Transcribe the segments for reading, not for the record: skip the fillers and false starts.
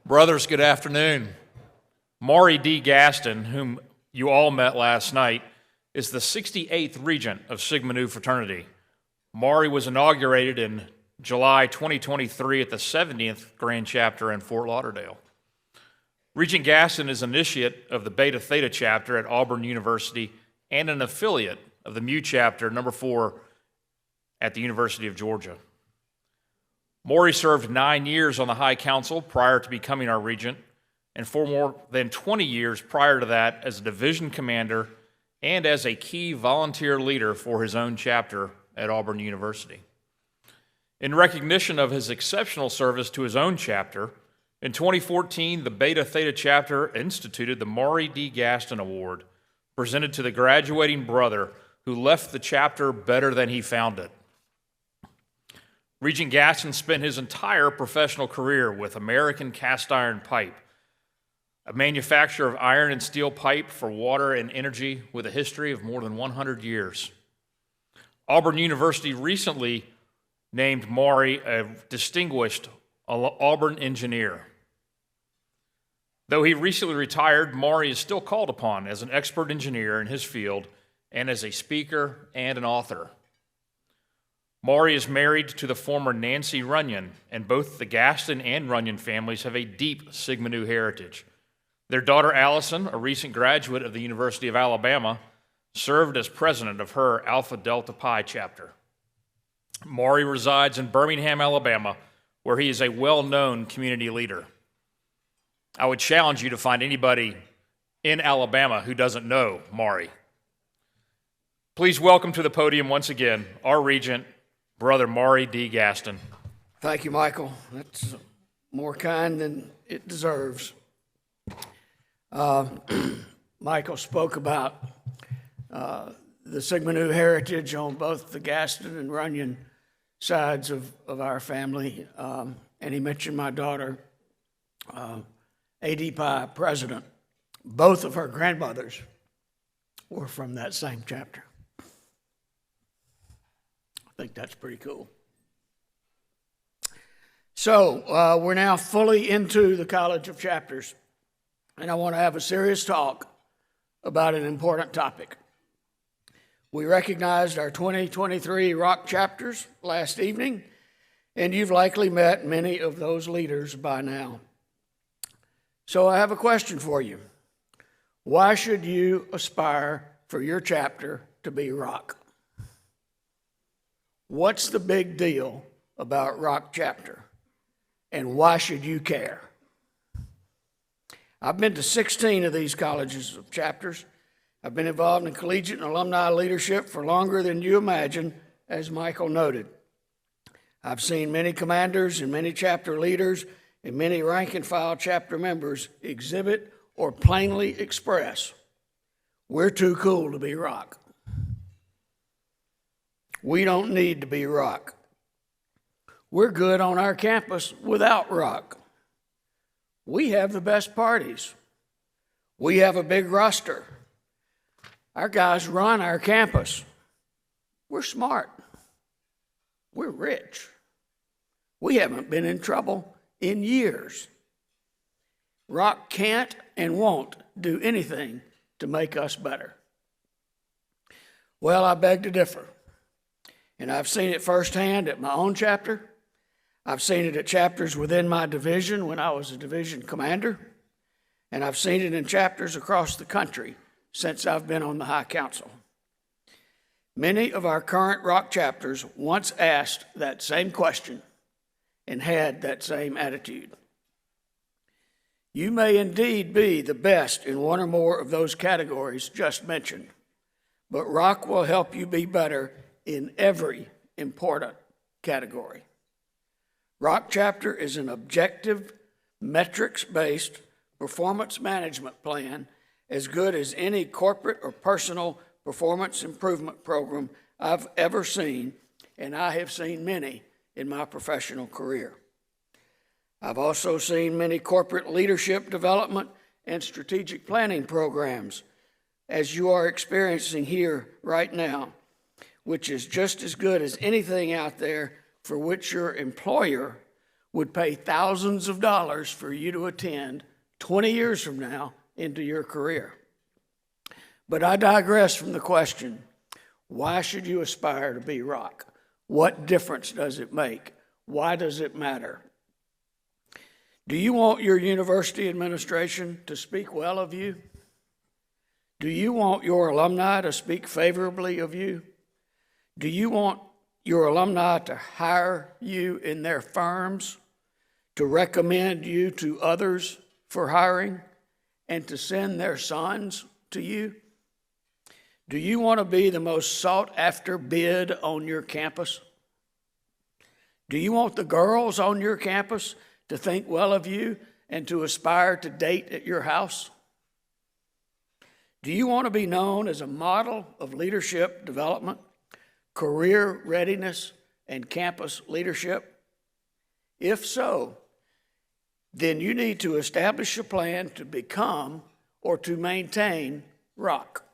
Brothers, good afternoon. Maury D. Gaston, whom you all met last night, is the 68th Regent of Sigma Nu Fraternity. Maury was inaugurated in July 2023 at the 70th Grand Chapter in Fort Lauderdale. Regent Gaston is initiate of the Beta Theta Chapter at Auburn University and an affiliate of the Mu Chapter number 4 at the University of Georgia. Maury served 9 years on the High Council prior to becoming our regent, and for more than 20 years prior to that as a division commander and as a key volunteer leader for his own chapter at Auburn University. In recognition of his exceptional service to his own chapter, in 2014, the Beta Theta Chapter instituted the Maury D. Gaston Award, presented to the graduating brother who left the chapter better than he found it. Regent Gaston spent his entire professional career with American Cast Iron Pipe, a manufacturer of iron and steel pipe for water and energy with a history of more than 100 years. Auburn University recently named Maury a distinguished Auburn engineer. Though he recently retired, Maury is still called upon as an expert engineer in his field and as a speaker and an author. Maury is married to the former Nancy Runyon, and both the Gaston and Runyon families have a deep Sigma Nu heritage. Their daughter Allison, a recent graduate of the University of Alabama, served as president of her Alpha Delta Pi chapter. Maury resides in Birmingham, Alabama, where he is a well-known community leader. I would challenge you to find anybody in Alabama who doesn't know Maury. Please welcome to the podium once again our regent, Brother Maury D. Gaston. Thank you, Michael. That's more kind than it deserves. Michael spoke about the Sigma Nu heritage on both the Gaston and Runyon sides of our family, and he mentioned my daughter, AD Pi president. Both of her grandmothers were from that same chapter. I think that's pretty cool. So we're now fully into the College of Chapters, and I want to have a serious talk about an important topic. We recognized our 2023 Rock chapters last evening, and you've likely met many of those leaders by now. So I have a question for you. Why should you aspire for your chapter to be Rock? What's the big deal about Rock Chapter, and why should you care? I've been to 16 of these colleges of chapters. I've been involved in collegiate and alumni leadership for longer than you imagine, as Michael noted. I've seen many commanders and many chapter leaders and many rank and file chapter members exhibit or plainly express, we're too cool to be Rock. We don't need to be Rock. We're good on our campus without Rock. We have the best parties. We have a big roster. Our guys run our campus. We're smart. We're rich. We haven't been in trouble in years. Rock can't and won't do anything to make us better. Well, I beg to differ. And I've seen it firsthand at my own chapter. I've seen it at chapters within my division when I was a division commander. And I've seen it in chapters across the country since I've been on the High Council. Many of our current Rock chapters once asked that same question and had that same attitude. You may indeed be the best in one or more of those categories just mentioned, but Rock will help you be better in every important category. Rock Chapter is an objective, metrics-based performance management plan as good as any corporate or personal performance improvement program I've ever seen, and I have seen many in my professional career. I've also seen many corporate leadership development and strategic planning programs, as you are experiencing here right now, which is just as good as anything out there for which your employer would pay thousands of dollars for you to attend 20 years from now into your career. But I digress from the question, why should you aspire to be rock? What difference does it make? Why does it matter? Do you want your university administration to speak well of you? Do you want your alumni to speak favorably of you? Do you want your alumni to hire you in their firms, to recommend you to others for hiring, and to send their sons to you? Do you want to be the most sought-after bid on your campus? Do you want the girls on your campus to think well of you and to aspire to date at your house? Do you want to be known as a model of leadership development, career readiness, and campus leadership? If so, then you need to establish a plan to become or to maintain rock.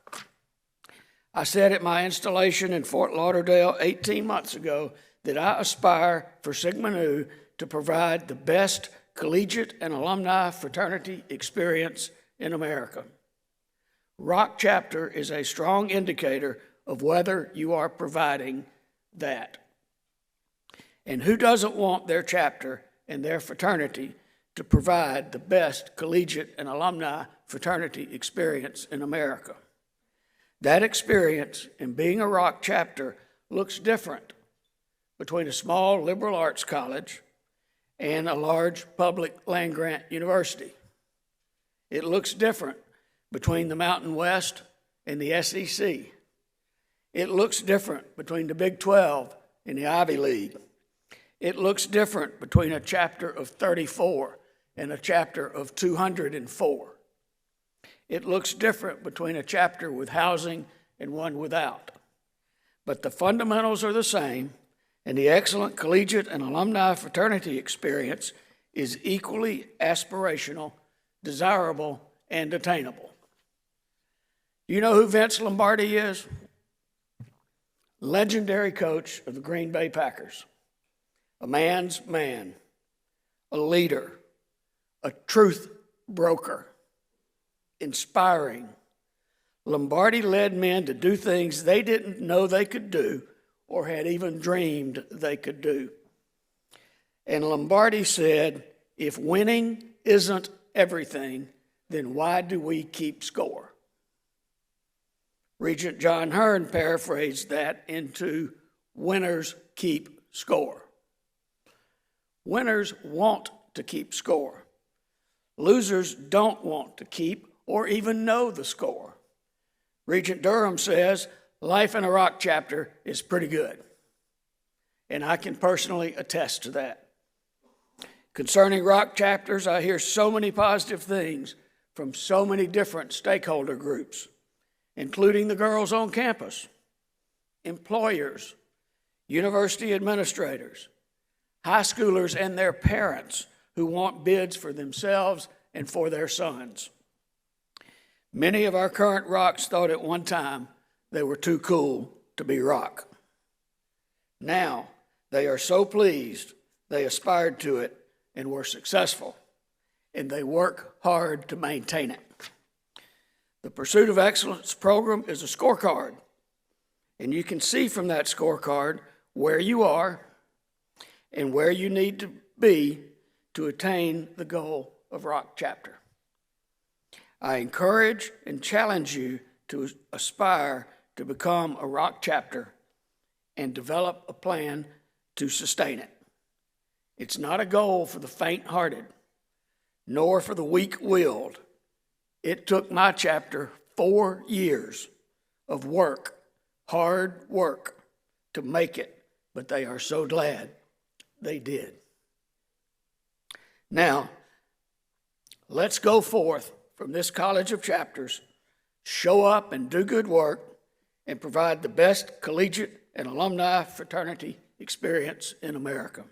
I said at my installation in Fort Lauderdale 18 months ago that I aspire for Sigma Nu to provide the best collegiate and alumni fraternity experience in America. Rock Chapter is a strong indicator of whether you are providing that. And who doesn't want their chapter and their fraternity to provide the best collegiate and alumni fraternity experience in America? That experience in being a Rock Chapter looks different between a small liberal arts college and a large public land-grant university. It looks different between the Mountain West and the SEC. It looks different between the Big 12 and the Ivy League. It looks different between a chapter of 34 and a chapter of 204. It looks different between a chapter with housing and one without. But the fundamentals are the same, and the excellent collegiate and alumni fraternity experience is equally aspirational, desirable, and attainable. Do you know who Vince Lombardi is? Legendary coach of the Green Bay Packers. A man's man, a leader, a truth broker, inspiring. Lombardi led men to do things they didn't know they could do or had even dreamed they could do. And Lombardi said, if winning isn't everything, then why do we keep score? Regent John Hearn paraphrased that into winners keep score. Winners want to keep score. Losers don't want to keep or even know the score. Regent Durham says, life in a Rock Chapter is pretty good. And I can personally attest to that. Concerning Rock Chapters, I hear so many positive things from so many different stakeholder groups, including the girls on campus, employers, university administrators, high schoolers and their parents who want bids for themselves and for their sons. Many of our current Rocks thought at one time they were too cool to be Rock. Now, they are so pleased they aspired to it and were successful, and they work hard to maintain it. The Pursuit of Excellence program is a scorecard, and you can see from that scorecard where you are and where you need to be to attain the goal of Rock Chapter. I encourage and challenge you to aspire to become a Rock Chapter and develop a plan to sustain it. It's not a goal for the faint-hearted, nor for the weak-willed. It took my chapter 4 years of work, hard work, to make it, but they are so glad they did. Now, let's go forth from this College of Chapters, show up and do good work, and provide the best collegiate and alumni fraternity experience in America.